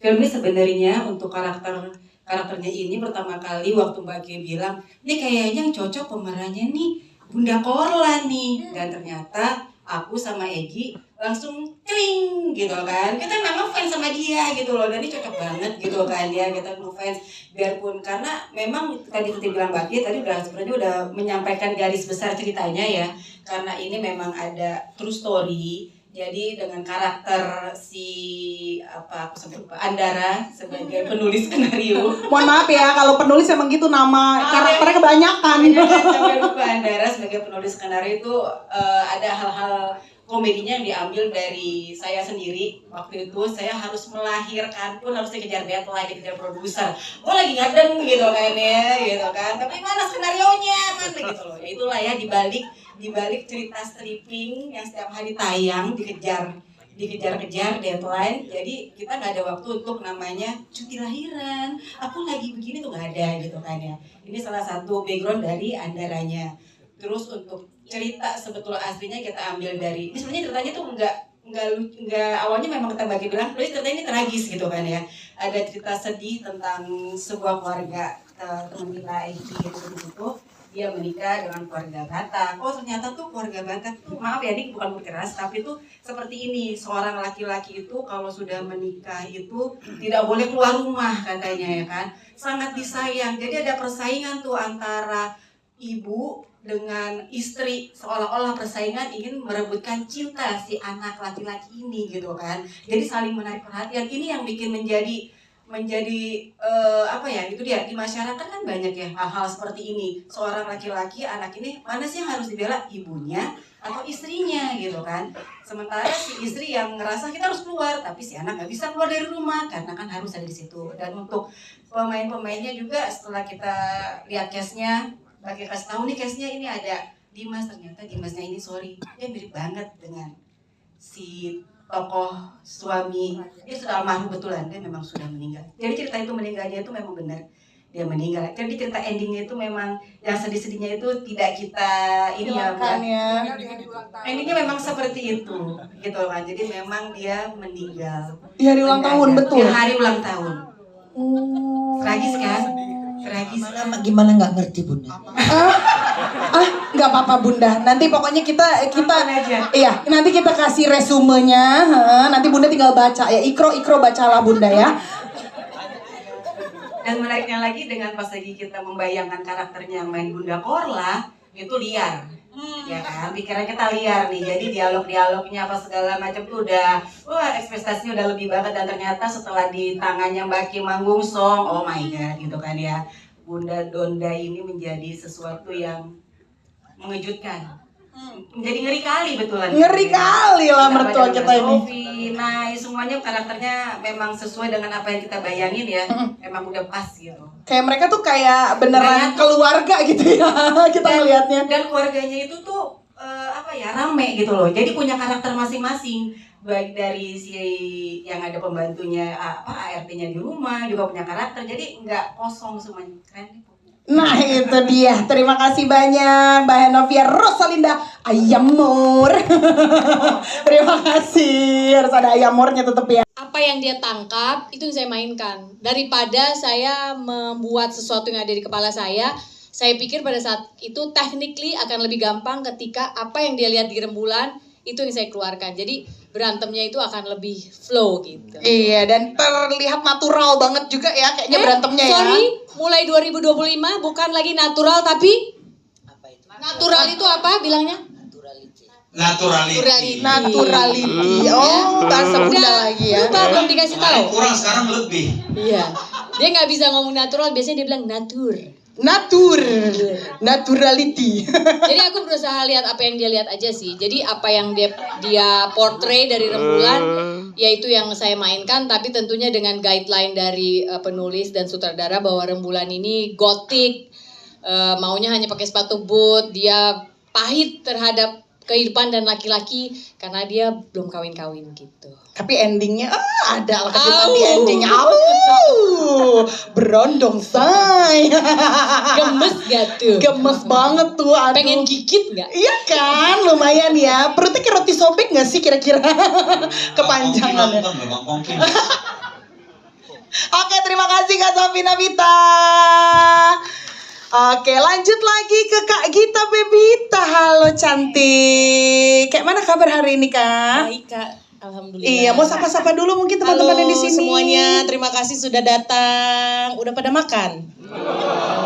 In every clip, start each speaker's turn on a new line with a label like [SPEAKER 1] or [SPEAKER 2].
[SPEAKER 1] film ini sebenarnya untuk karakternya ini pertama kali waktu Mbak G bilang, ini kayaknya yang cocok pemerannya nih Bunda Korla nih, dan ternyata aku sama Egi langsung kling gitu kan, kita nggak ngefans sama dia gitu loh, dan ini cocok banget gitu kan ya, kita ngefans biarpun karena memang tadi kita bilang Mbak G tadi sebenarnya udah menyampaikan garis besar ceritanya ya, karena ini memang ada true story. Jadi dengan karakter si aku sebut Andara sebagai penulis skenario.
[SPEAKER 2] Mohon maaf ya kalau penulis emang gitu nama karakternya kebanyakan.
[SPEAKER 1] Sampai lupa Andara sebagai penulis skenario itu ada hal-hal komedinya yang diambil dari saya sendiri. Waktu itu saya harus melahirkan pun harus dikejar deadline, dikejar produser. Gue lagi ngadeng gitu kan ya, gitu kan. Tapi mana skenarionya, mana gitu loh. Ya itulah ya dibalik cerita stripping yang setiap hari tayang dikejar-kejar deadline, jadi kita nggak ada waktu untuk namanya cuti lahiran, aku lagi begini tuh nggak ada gitu kan ya. Ini salah satu background dari Andaranya. Terus untuk cerita sebetulnya aslinya kita ambil dari, ini sebenarnya ceritanya tuh nggak awalnya memang kita bagi bilang, terus ceritanya ini tragis gitu kan ya. Ada cerita sedih tentang sebuah keluarga teman kita Egi gitu. Dia menikah dengan keluarga Batak. Oh ternyata tuh keluarga Batak tuh, maaf ya ini bukan keras, tapi tuh seperti ini, seorang laki-laki itu kalau sudah menikah itu tidak boleh keluar rumah katanya ya kan, sangat disayang. Jadi ada persaingan tuh antara ibu dengan istri, seolah-olah persaingan ingin merebutkan cinta si anak laki-laki ini gitu kan. Jadi saling menarik perhatian, ini yang bikin menjadi apa ya, itu dia di masyarakat kan banyak ya hal-hal seperti ini. Seorang laki-laki, anak ini mana sih yang harus dibela, ibunya atau istrinya gitu kan. Sementara si istri yang ngerasa kita harus keluar, tapi si anak nggak bisa keluar dari rumah karena kan harus ada di situ. Dan untuk pemain-pemainnya juga setelah kita lihat case-nya, bagi kasih tahu nih case-nya ini ada Dimas, ternyata Dimasnya ini dia mirip banget dengan si tokoh suami, dia sudah almarhum betulan, dia memang sudah meninggal. Jadi cerita itu meninggalnya itu memang benar, dia meninggal. Jadi cerita endingnya itu memang yang sedih-sedihnya itu tidak kita ini ya, endingnya memang seperti itu gitu kan. Jadi memang dia meninggal
[SPEAKER 2] di hari ulang tahun, betul?
[SPEAKER 1] Di hari ulang tahun. Tragis kan? Tragis.
[SPEAKER 3] Gimana nggak ngerti Bunda?
[SPEAKER 2] Nggak apa-apa Bunda. Nanti pokoknya kita iya, nanti kita kasih resumenya. Nanti Bunda tinggal baca ya. Ikro bacalah Bunda ya.
[SPEAKER 1] Dan menariknya lagi dengan pas lagi kita membayangkan karakternya yang main Bunda Korla itu liar. Ya kan, pikiran kita liar nih. Jadi dialognya apa segala macam tuh udah ekspektasinya udah lebih banget, dan ternyata setelah di tangannya Mbak Kim manggung song, oh my god gitu kan ya. Bunda Donda ini menjadi sesuatu yang mengejutkan. Menjadi ngeri kali betulan.
[SPEAKER 2] Ngeri kali lah mertua kita ini.
[SPEAKER 1] Nah, semuanya karakternya memang sesuai dengan apa yang kita bayangin ya. Emang udah pas gitu.
[SPEAKER 2] Kayak mereka tuh kayak beneran keluarga gitu ya. Kita ngelihatnya.
[SPEAKER 1] Dan keluarganya itu tuh rame gitu loh. Jadi punya karakter masing-masing. Baik dari si yang ada pembantunya ART-nya di rumah juga punya karakter. Jadi nggak kosong semuanya. Keren nih.
[SPEAKER 2] Nah itu dia, terima kasih banyak Mbak Henovia Rosalinda Ayamur. Terima kasih, harus ada Ayamurnya tetap ya.
[SPEAKER 4] Apa yang dia tangkap itu yang saya mainkan. Daripada saya membuat sesuatu yang ada di kepala saya pikir pada saat itu technically akan lebih gampang ketika apa yang dia lihat di Rembulan itu yang saya keluarkan. Jadi berantemnya itu akan lebih flow gitu.
[SPEAKER 2] Iya, dan terlihat natural banget juga ya kayaknya berantemnya ya.
[SPEAKER 4] Sorry, mulai 2025 bukan lagi natural tapi
[SPEAKER 3] Apa itu?
[SPEAKER 4] natural itu apa bilangnya?
[SPEAKER 3] Naturality.
[SPEAKER 2] Oh, bahasa Bunda lagi ya.
[SPEAKER 4] Lupa belum dikasih tahu.
[SPEAKER 5] Kurang sekarang lebih.
[SPEAKER 4] Iya. Dia nggak bisa ngomong natural, biasanya dia bilang
[SPEAKER 2] Naturality.
[SPEAKER 4] Jadi aku berusaha lihat apa yang dia lihat aja sih. Jadi apa yang dia portray dari Rembulan, yaitu yang saya mainkan. Tapi tentunya dengan guideline dari penulis dan sutradara bahwa Rembulan ini gotik, maunya hanya pakai sepatu boot, dia pahit terhadap kehidupan dan laki-laki karena dia belum kawin-kawin gitu.
[SPEAKER 2] Tapi endingnya ada lah kejutan di endingnya. Berondong say.
[SPEAKER 4] Gemes gak tuh?
[SPEAKER 2] Gemes banget tuh. Aduh.
[SPEAKER 4] Pengen gigit gak?
[SPEAKER 2] Iya kan, lumayan ya. Perutnya kayak roti sobek gak sih kira-kira? Kepanjangan ya. Oke, terima kasih Kak Safina Vita. Oke, lanjut lagi ke Kak Gita Bebita. Halo cantik. Kayak mana kabar hari ini, Kak?
[SPEAKER 5] Baik Kak, alhamdulillah.
[SPEAKER 2] Iya, mau sapa-sapa dulu mungkin teman-teman yang di sini.
[SPEAKER 5] Semuanya, terima kasih sudah datang. Udah pada makan?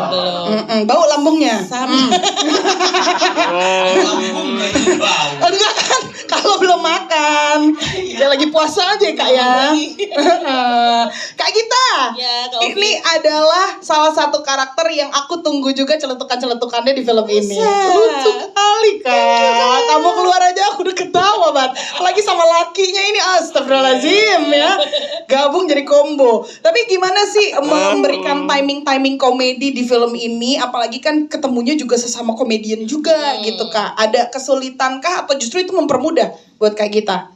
[SPEAKER 5] Belum.
[SPEAKER 2] Bau lambungnya.
[SPEAKER 5] Sama.
[SPEAKER 2] Enggak kan, kalau belum makan. Ya lagi puasa aja Kak ya. Kak Gita,
[SPEAKER 5] Ya, Kak Ovi.
[SPEAKER 2] ini adalah salah satu karakter yang aku tunggu juga celetukan-celetukannya di film ini.
[SPEAKER 5] Masa?
[SPEAKER 2] Lucu kali Kak. Kamu keluar aja aku udah ketawa banget. Apalagi sama lakinya ini, astagfirullahaladzim ya. Gabung jadi combo. Tapi gimana sih memberikan timing komedi di film ini? Apalagi kan ketemunya juga sesama komedian juga gitu Kak. Ada kesulitan kah atau justru itu mempermudah buat Kak Gita?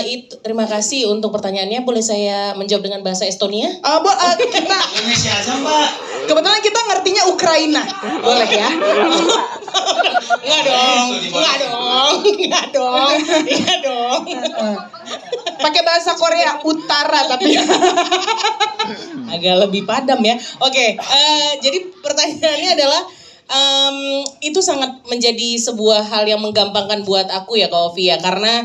[SPEAKER 5] Itu terima kasih untuk pertanyaannya. Boleh saya menjawab dengan bahasa Estonia?
[SPEAKER 2] Kita
[SPEAKER 6] Indonesia aja Mbak.
[SPEAKER 2] kebetulan kita ngertinya Ukraina. Boleh ya?
[SPEAKER 5] Enggak dong.
[SPEAKER 2] Pakai bahasa Korea Utara tapi
[SPEAKER 5] Agak lebih padam ya. Oke, jadi pertanyaannya adalah itu sangat menjadi sebuah hal yang menggampangkan buat aku ya Kak Ovi ya, karena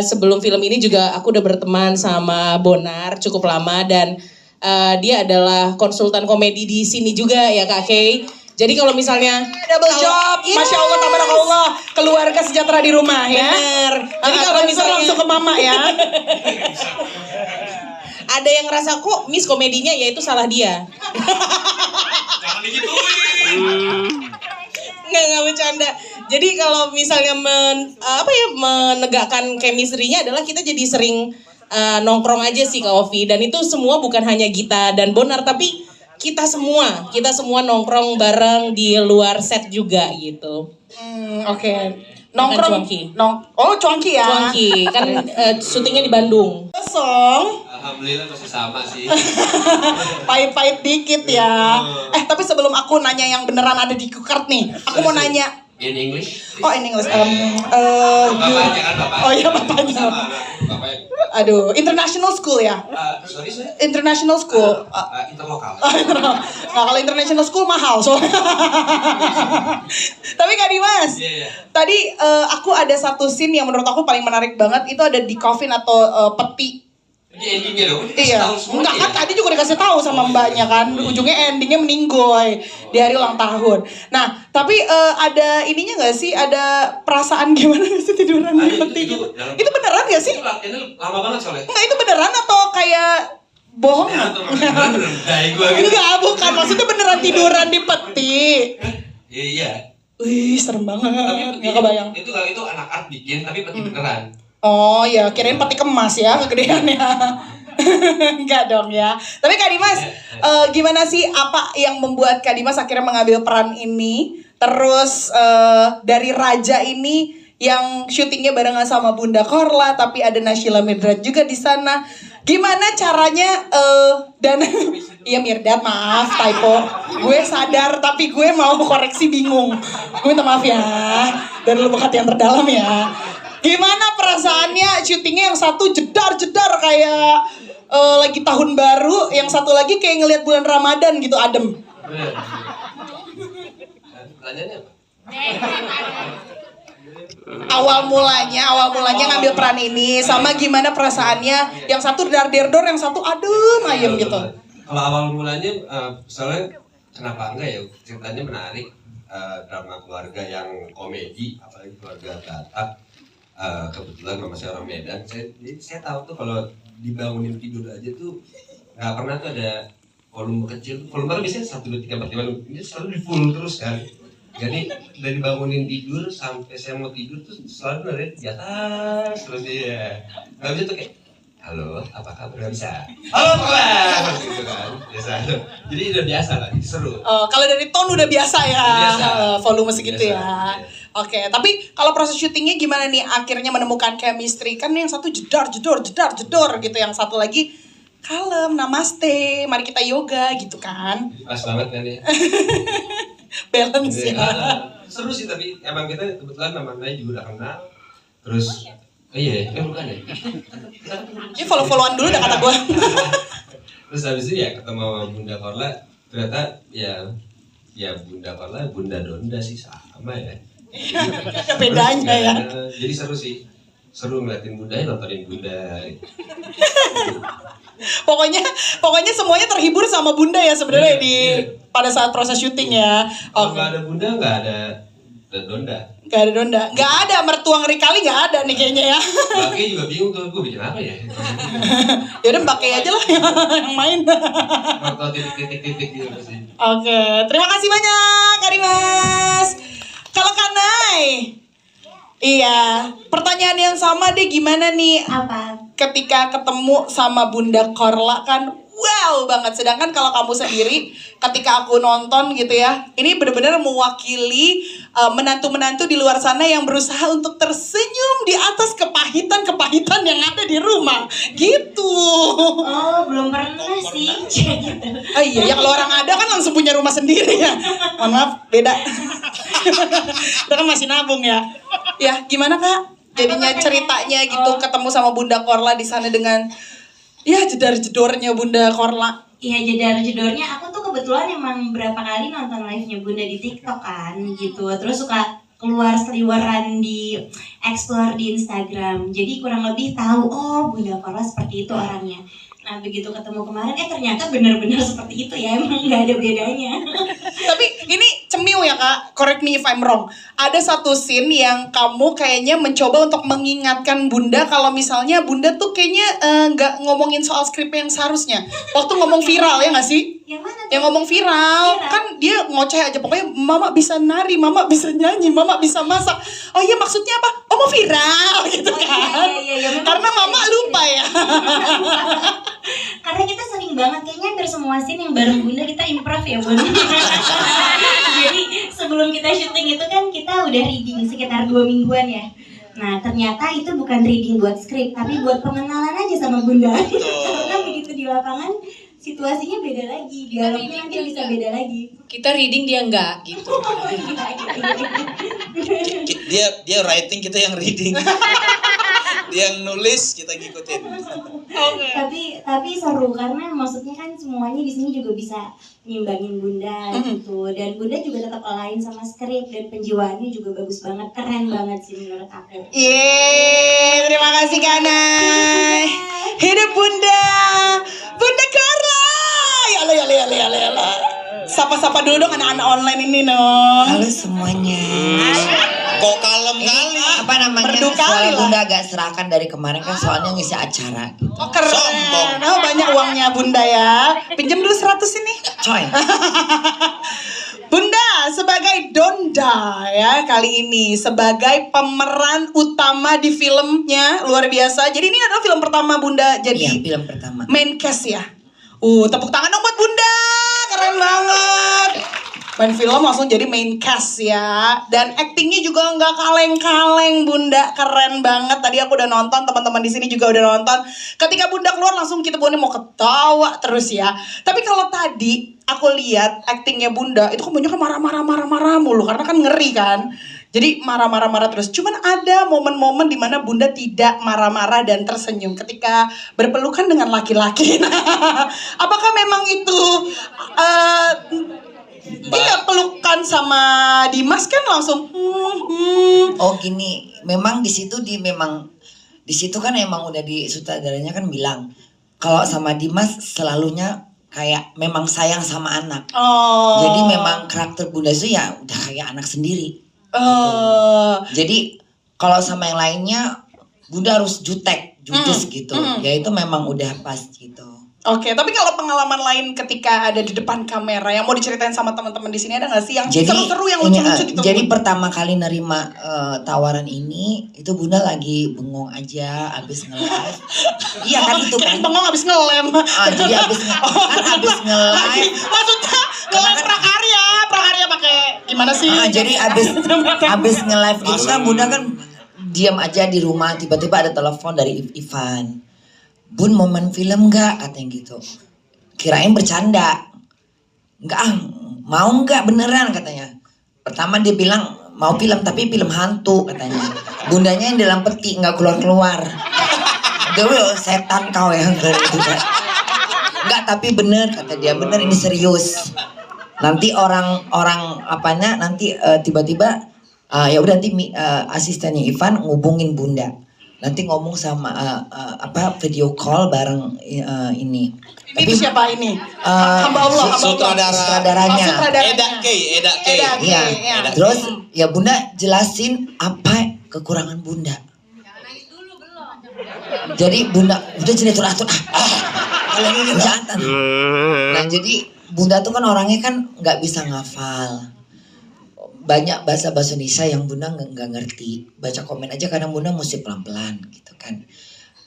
[SPEAKER 5] sebelum film ini juga aku udah berteman sama Bonar cukup lama dan dia adalah konsultan komedi di sini juga ya Kak Kay. Jadi kalau misalnya
[SPEAKER 2] double job, Masya Allah, tabarakallah, keluarga sejahtera di rumah ya.
[SPEAKER 5] Bener. Jadi kalau
[SPEAKER 2] Transfer
[SPEAKER 5] misalnya
[SPEAKER 2] langsung ke mama ya.
[SPEAKER 5] ada yang ngerasa kok Miss komedinya ya itu salah dia.
[SPEAKER 6] Jangan digituin.
[SPEAKER 5] Nggak bercanda. Jadi kalau misalnya menegakkan chemistry-nya adalah kita jadi sering nongkrong aja sih Kak Ovi, dan itu semua bukan hanya Gita dan Bonar tapi kita semua nongkrong bareng di luar set juga gitu.
[SPEAKER 2] Oke. Nongkrong.
[SPEAKER 5] Cuanki.
[SPEAKER 2] Cuanki ya.
[SPEAKER 5] Cuanki kan syutingnya di Bandung.
[SPEAKER 2] Kosong.
[SPEAKER 6] Alhamdulillah masih sama sih.
[SPEAKER 2] Pahit-pahit dikit ya. Tapi sebelum aku nanya yang beneran ada di Kukart nih, aku mau nanya.
[SPEAKER 6] In English?
[SPEAKER 2] Oh, in English.
[SPEAKER 6] Bapaknya kan bapaknya.
[SPEAKER 2] Oh iya, bapaknya.
[SPEAKER 6] Sama bapaknya.
[SPEAKER 2] Aduh, international school ya?
[SPEAKER 6] Sorry.
[SPEAKER 2] International school.
[SPEAKER 6] Interlokal.
[SPEAKER 2] Nah, kalau international school mahal soalnya. Tapi Kak Dimas,
[SPEAKER 6] Iya.
[SPEAKER 2] tadi aku ada satu scene yang menurut aku paling menarik banget. Itu ada di coffin atau peti.
[SPEAKER 6] Ini endingnya dong.
[SPEAKER 2] Iya, enggak kan tadi juga dikasih tahu sama mbaknya kan, ujungnya endingnya meninggoy di hari ulang tahun. Nah, tapi ada ininya nggak sih, ada perasaan gimana sih tiduran di peti gitu? Itu beneran nggak sih?
[SPEAKER 6] Itu latihannya lama banget soalnya.
[SPEAKER 2] Enggak, itu beneran atau kayak bohong?
[SPEAKER 6] Ya, atau beneran dari gua gitu.
[SPEAKER 2] Enggak, bukan, maksudnya beneran tiduran di peti.
[SPEAKER 6] Iya.
[SPEAKER 2] Wih, serem banget,
[SPEAKER 6] Tapi
[SPEAKER 2] nggak kebayang.
[SPEAKER 6] Itu kalau itu anak art bikin tapi peti beneran.
[SPEAKER 2] Oh ya, kirain peti kemas ya, kegedeannya. Enggak dong ya. Tapi Kak Dimas, gimana sih, apa yang membuat Kak Dimas akhirnya mengambil peran ini? Terus dari Raja ini yang syutingnya barengan sama Bunda Korla, tapi ada Naysila Mirdad juga di sana. Gimana caranya dan iya Mirdad, maaf typo. Gue sadar tapi gue mau koreksi bingung. Gue minta maaf ya. Dari lubuk hati yang terdalam ya. Gimana perasaannya syutingnya yang satu jedar-jedar kayak lagi tahun baru, yang satu lagi kayak ngelihat bulan Ramadan gitu, adem.
[SPEAKER 6] Pertanyaannya apa?
[SPEAKER 2] Awal mulanya ngambil peran ini, sama gimana perasaannya, yang satu dar-der-dor, yang satu adem ayem gitu.
[SPEAKER 6] Kalau awal mulanya, soalnya kenapa enggak ya, ceritanya menarik, drama keluarga yang komedi, apalagi keluarga Batak. Kebetulan mama saya orang Medan, saya tahu tuh kalau dibangunin tidur aja tuh nggak pernah tuh ada volume kecil. Volume biasanya 1, 2, 3, 4, 5, ini selalu di full terus kan. Jadi dari bangunin tidur sampai saya mau tidur tuh selalu ada di atas terus dia. Nggak bisa tuh kayak, halo, apa kabar? Nggak bisa. Halo, apa kabar? Gitu kan, biasa. Jadi udah biasa lah, jadi seru.
[SPEAKER 2] Kalau dari tone udah biasa ya,
[SPEAKER 6] Biasa.
[SPEAKER 2] volume segitu
[SPEAKER 6] Biasa,
[SPEAKER 2] ya.
[SPEAKER 6] iya.
[SPEAKER 2] Oke, tapi kalau proses syutingnya gimana nih? Akhirnya menemukan chemistry, kan yang satu jedor gitu, yang satu lagi kalem, namaste, mari kita yoga gitu kan.
[SPEAKER 6] Pas banget kan ya.
[SPEAKER 2] Balance
[SPEAKER 6] Jadi,
[SPEAKER 2] ya.
[SPEAKER 6] seru sih, tapi emang kita kebetulan namanya juga udah kenal. Terus bukan ya?
[SPEAKER 2] Ini follow-followan dulu udah kata gue.
[SPEAKER 6] Terus habis itu ya ketemu sama Bunda Korla, ternyata ya Bunda Korla, Bunda Donda sih sama ya.
[SPEAKER 2] Bedanya ya.
[SPEAKER 6] Jadi seru sih, seru ngeliatin Bunda, nontonin Bunda.
[SPEAKER 2] Pokoknya semuanya terhibur sama Bunda ya sebenarnya pada saat proses syuting ya.
[SPEAKER 6] Kalau nggak ada Bunda nggak ada Donda.
[SPEAKER 2] Gak ada Donda, gak ada mertua ngeri kali, gak ada nih kayaknya ya.
[SPEAKER 6] Mbak juga bingung tuh, gue bikin apa ya?
[SPEAKER 2] Yaudah Mbak Kay aja lah yang main.
[SPEAKER 6] Mertua titik-titik gitu pasti.
[SPEAKER 2] Oke, terima kasih banyak Kak Dimas. Kalau Kanai, iya, pertanyaan yang sama deh, gimana nih
[SPEAKER 7] Apa?
[SPEAKER 2] ketika ketemu sama Bunda Korla kan wow banget. Sedangkan kalau kamu sendiri ketika aku nonton gitu ya, ini benar-benar mewakili menantu-menantu di luar sana yang berusaha untuk tersenyum di atas kepahitan-kepahitan yang ada di rumah gitu.
[SPEAKER 7] Oh, belum pernah sih. Gitu.
[SPEAKER 2] Oh iya, ya kalau orang ada kan langsung punya rumah sendiri ya. Mohon maaf, beda. Kita kan masih nabung ya. Ya, gimana Kak? Jadinya ceritanya gitu ketemu sama Bunda Korla di sana dengan ya jedar-jedornya Bunda Korla.
[SPEAKER 7] Iya, jedar-jedornya aku tuh kebetulan emang berapa kali nonton live-nya Bunda di TikTok kan gitu. Terus suka keluar seliweran di explore di Instagram. Jadi kurang lebih tahu oh Bunda Korla seperti itu orangnya. Nah begitu ketemu kemarin ternyata benar-benar seperti itu ya, emang nggak ada bedanya.
[SPEAKER 2] Tapi ini cemiu ya Kak, correct me if I'm wrong. Ada satu scene yang kamu kayaknya mencoba untuk mengingatkan Bunda kalau misalnya Bunda tuh kayaknya nggak ngomongin soal skrip yang seharusnya. Waktu ngomong viral ya nggak sih?
[SPEAKER 7] Yang mana tuh?
[SPEAKER 2] Yang ngomong viral, kan dia ngoceh aja pokoknya mama bisa nari, mama bisa nyanyi, mama bisa masak. Oh iya maksudnya apa? Oh mau viral gitu kan.
[SPEAKER 7] Iya,
[SPEAKER 2] Karena mama lupa ya.
[SPEAKER 7] Karena kita sering banget kayaknya hampir semua scene yang bareng Bunda kita improv ya Bun. Jadi sebelum kita syuting itu kan kita udah reading sekitar 2 mingguan ya. Nah ternyata itu bukan reading buat skrip tapi buat pengenalan aja sama Bunda. Karena begitu di lapangan situasinya beda lagi, dialognya nanti bisa beda lagi.
[SPEAKER 4] Kita reading dia enggak gitu.
[SPEAKER 8] Dia writing, kita yang reading. Dia yang nulis, kita ngikutin.
[SPEAKER 7] Tapi seru karena maksudnya kan semuanya di sini juga bisa nyimbangin Bunda gitu, dan Bunda juga tetap align sama skrip dan penjiwaannya juga bagus banget, keren banget sih menurut aku.
[SPEAKER 2] Yeay, terima kasih Kanai. Hidup Bunda, Bunda Korla. Yala. Sapa-sapa dulu dong anak-anak online ini no.
[SPEAKER 3] Halo semuanya.
[SPEAKER 8] Kok kalem kali?
[SPEAKER 3] Apa namanya?
[SPEAKER 2] Merdu kali
[SPEAKER 3] Suara
[SPEAKER 2] lah.
[SPEAKER 3] Bunda agak serakan dari kemarin kan soalnya ngisi acara gitu.
[SPEAKER 2] Oh keren.
[SPEAKER 8] Sombong.
[SPEAKER 2] Oh banyak uangnya Bunda ya. Pinjam dulu 100 ini.
[SPEAKER 3] Coy.
[SPEAKER 2] Bunda sebagai Donda ya kali ini sebagai pemeran utama di filmnya luar biasa. Jadi ini adalah film pertama Bunda
[SPEAKER 3] Iya,
[SPEAKER 2] jadi
[SPEAKER 3] film pertama.
[SPEAKER 2] main cast ya. Tepuk tangan dong buat Bunda. Keren banget. Main film langsung jadi main cast ya. Dan actingnya juga nggak kaleng-kaleng Bunda. Keren banget. Tadi aku udah nonton, teman-teman di sini juga udah nonton. Ketika Bunda keluar langsung kita Bunda mau ketawa terus ya. Tapi kalau tadi aku lihat actingnya Bunda itu kebanyakan marah-marah mulu. Karena kan ngeri kan. Jadi marah-marah terus. Cuman ada momen-momen di mana Bunda tidak marah-marah dan tersenyum ketika berpelukan dengan laki-laki. Nah, apakah memang itu iya pelukan sama Dimas kan langsung
[SPEAKER 3] Oh gini, memang di situ kan emang udah di sutradaranya kan bilang kalau sama Dimas selalunya kayak memang sayang sama anak.
[SPEAKER 2] Oh.
[SPEAKER 3] Jadi memang karakter Bunda itu ya udah kayak anak sendiri. Jadi kalau sama yang lainnya Bunda harus judes gitu. Ya itu memang udah pas gitu.
[SPEAKER 2] Oke, tapi kalau pengalaman lain ketika ada di depan kamera yang mau diceritain sama teman-teman di sini ada nggak sih yang seru-seru yang lucu-lucu gitu?
[SPEAKER 3] Jadi pertama kali nerima tawaran ini itu Bunda lagi bengong aja abis nge-live. Iya kan itu kan.
[SPEAKER 2] Bengong abis nge-lem.
[SPEAKER 3] Jadi abis nge-live.
[SPEAKER 2] Maksudnya nge-lem prakarya pakai gimana sih?
[SPEAKER 3] Jadi abis nge-live gitu kan Bunda kan diam aja di rumah, tiba-tiba ada telepon dari Ivan. Bun mau main film gak? Katanya gitu. Kirain bercanda. Enggak mau gak beneran katanya. Pertama dia bilang mau film tapi film hantu katanya. Bundanya yang dalam peti gak keluar-keluar. Dewe setan kau yang gitu kan. Enggak, tapi bener kata dia, bener ini serius. Nanti orang apanya nanti tiba-tiba ya udah nanti asistennya Ivan ngubungin Bunda. Nanti ngomong sama video call bareng ini.
[SPEAKER 2] Ini tuh siapa ini? Hamba Allah,
[SPEAKER 3] sutradaranya.
[SPEAKER 8] Eda K.
[SPEAKER 3] Iya. Terus ya Bunda jelasin apa kekurangan Bunda. Jadi Bunda udah jadi atur. Kalau ini jangan. Nah jadi Bunda tuh kan orangnya kan nggak bisa ngafal. Banyak bahasa Indonesia yang Bunda nggak ngerti. Baca komen aja kadang Bunda mesti pelan-pelan gitu kan.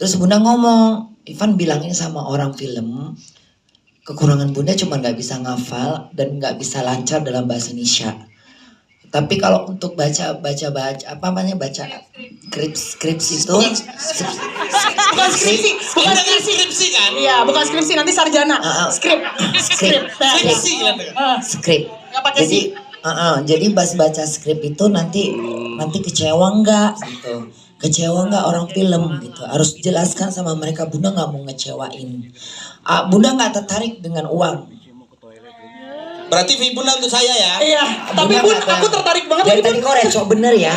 [SPEAKER 3] Terus Bunda ngomong, Ivan bilangin sama orang film, kekurangan Bunda cuma nggak bisa ngafal dan nggak bisa lancar dalam bahasa Indonesia. Tapi kalau untuk baca skrips itu
[SPEAKER 2] bukan skripsi kan? Iya, bukan skripsi, nanti sarjana. Skrip.
[SPEAKER 3] Jadi pas baca skrip itu nanti kecewa nggak gitu. Kecewa nggak orang film gitu. Harus jelaskan sama mereka, Bunda nggak mau ngecewain. Bunda nggak tertarik dengan uang.
[SPEAKER 8] Berarti Bunda untuk saya ya.
[SPEAKER 2] Iya, tapi Bun, aku tertarik banget.
[SPEAKER 3] Dari tadi kok recok bener ya.